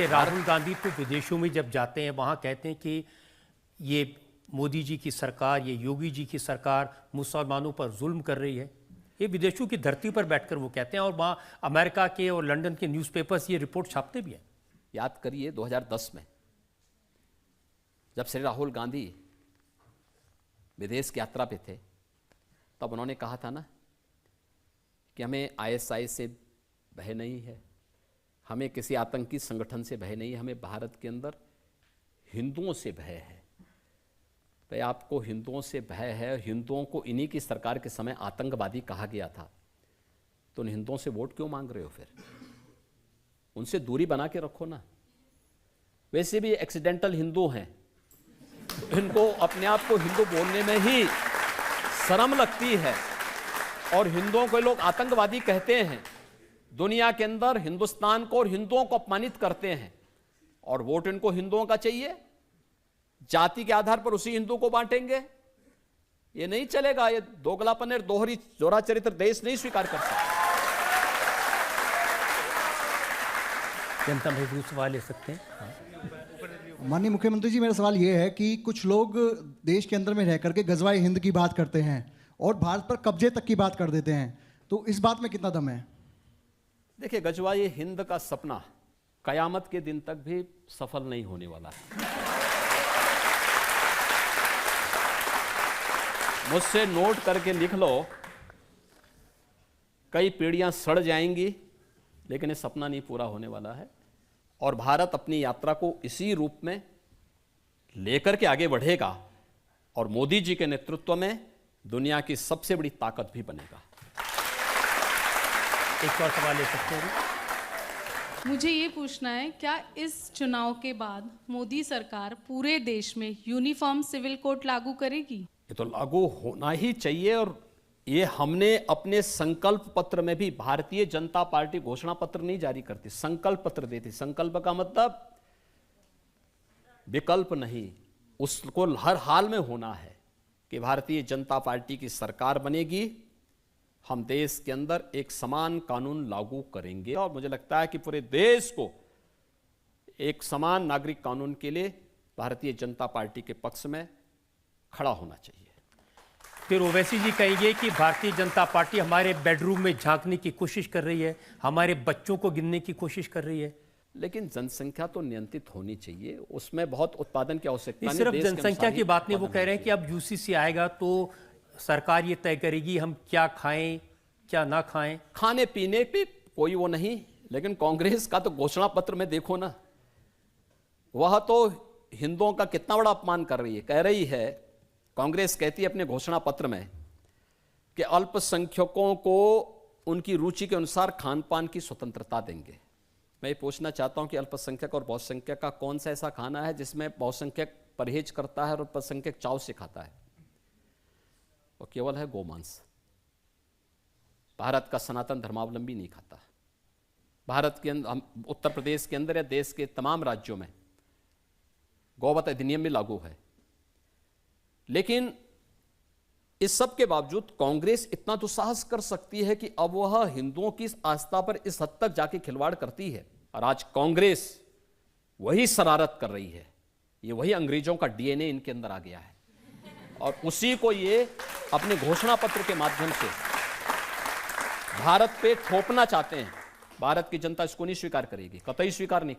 देखिए, राहुल गांधी तो विदेशों में जब जाते हैं वहाँ कहते हैं कि ये मोदी जी की सरकार, ये योगी जी की सरकार मुसलमानों पर जुल्म कर रही है। ये विदेशों की धरती पर बैठकर वो कहते हैं, और वहाँ अमेरिका के और लंदन के न्यूज़पेपर्स ये रिपोर्ट छापते भी हैं। याद करिए 2010 में जब श्री राहुल गांधी विदेश की यात्रा पे थे, तब उन्होंने कहा था ना कि हमें आईएसआई से भय नहीं है, हमें किसी आतंकी संगठन से भय नहीं है, हमें भारत के अंदर हिंदुओं से भय है। भाई, आपको हिंदुओं से भय है, हिंदुओं को इन्हीं की सरकार के समय आतंकवादी कहा गया था, तो उन हिंदुओं से वोट क्यों मांग रहे हो? फिर उनसे दूरी बना के रखो ना। वैसे भी एक्सीडेंटल हिंदू हैं, इनको अपने आप को हिंदू बोलने में ही शर्म लगती है, और हिंदुओं को लोग आतंकवादी कहते हैं। दुनिया के अंदर हिंदुस्तान को और हिंदुओं को अपमानित करते हैं, और वोट इनको हिंदुओं का चाहिए। जाति के आधार पर उसी हिंदू को बांटेंगे, ये नहीं चलेगा। ये दोगलापन और दोहरी जोरा चरित्र देश नहीं स्वीकार कर सकता। जनता महबूब सवाल ले सकते हैं। माननीय मुख्यमंत्री जी, मेरा सवाल ये है कि कुछ लोग देश के अंदर में रह करके गजवाए हिंद की बात करते हैं और भारत पर कब्जे तक की बात कर देते हैं, तो इस बात में कितना दम है? देखिए, गजवाए हिंद का सपना कयामत के दिन तक भी सफल नहीं होने वाला है। मुझसे नोट करके लिख लो, कई पीढ़ियां सड़ जाएंगी, लेकिन ये सपना नहीं पूरा होने वाला है। और भारत अपनी यात्रा को इसी रूप में लेकर के आगे बढ़ेगा, और मोदी जी के नेतृत्व में दुनिया की सबसे बड़ी ताकत भी बनेगा। एक और सवाल ले सकते हैं। मुझे ये पूछना है, क्या इस चुनाव के बाद मोदी सरकार पूरे देश में यूनिफॉर्म सिविल कोड लागू करेगी? ये तो लागू होना ही चाहिए, और ये हमने अपने संकल्प पत्र में भी, भारतीय जनता पार्टी घोषणा पत्र नहीं जारी करती, संकल्प पत्र देती। संकल्प का मतलब विकल्प नहीं, उसको हर हाल में होना है कि भारतीय जनता पार्टी की सरकार बनेगी, हम देश के अंदर एक समान कानून लागू करेंगे, और मुझे लगता है कि पूरे देश को एक समान नागरिक कानून के लिए भारतीय जनता पार्टी के पक्ष में खड़ा होना चाहिए। फिर ओवैसी जी कहेंगे कि भारतीय जनता पार्टी हमारे बेडरूम में झांकने की कोशिश कर रही है, हमारे बच्चों को गिनने की कोशिश कर रही है। लेकिन जनसंख्या तो नियंत्रित होनी चाहिए, उसमें बहुत उत्पादन की आवश्यकता नहीं। सिर्फ जनसंख्या की बात नहीं, वो कह रहे हैं कि अब यूसीसी आएगा तो सरकार ये तय करेगी हम क्या खाएं क्या ना खाएं। खाने पीने पे कोई वो नहीं, लेकिन कांग्रेस का तो घोषणा पत्र में देखो ना, वह तो हिंदुओं का कितना बड़ा अपमान कर रही है। कह रही है, कांग्रेस कहती है अपने घोषणा पत्र में कि अल्पसंख्यकों को उनकी रुचि के अनुसार खान पान की स्वतंत्रता देंगे। मैं ये पूछना चाहता हूं कि अल्पसंख्यक और बहुसंख्यक का कौन सा ऐसा खाना है जिसमें बहुसंख्यक परहेज करता है और अल्पसंख्यक चाव से खाता है? वो केवल है गोमांस। भारत का सनातन धर्मावलंबी नहीं खाता। भारत के अंदर, उत्तर प्रदेश के अंदर या देश के तमाम राज्यों में गौवध अधिनियम भी लागू है। लेकिन इस सब के बावजूद कांग्रेस इतना दुस्साहस कर सकती है कि अब वह हिंदुओं की आस्था पर इस हद तक जाके खिलवाड़ करती है। और आज कांग्रेस वही शरारत कर रही है, ये वही अंग्रेजों का डीएनए इनके अंदर आ गया है, और उसी को ये अपने घोषणा पत्र के माध्यम से भारत पे थोपना चाहते हैं। भारत की जनता इसको नहीं स्वीकार करेगी, कतई स्वीकार नहीं।